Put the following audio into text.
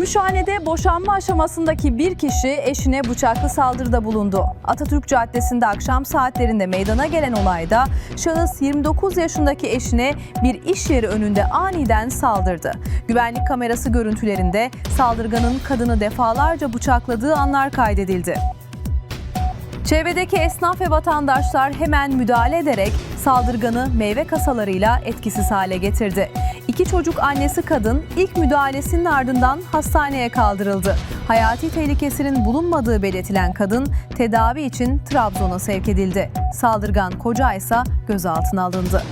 Gümüşhane'de boşanma aşamasındaki bir kişi eşine bıçaklı saldırıda bulundu. Atatürk Caddesi'nde akşam saatlerinde meydana gelen olayda şahıs 29 yaşındaki eşine bir iş yeri önünde aniden saldırdı. Güvenlik kamerası görüntülerinde saldırganın kadını defalarca bıçakladığı anlar kaydedildi. Çevredeki esnaf ve vatandaşlar hemen müdahale ederek saldırganı meyve kasalarıyla etkisiz hale getirdi. İki çocuk annesi kadın ilk müdahalesinin ardından hastaneye kaldırıldı. Hayati tehlikesinin bulunmadığı belirtilen kadın tedavi için Trabzon'a sevk edildi. Saldırgan koca ise gözaltına alındı.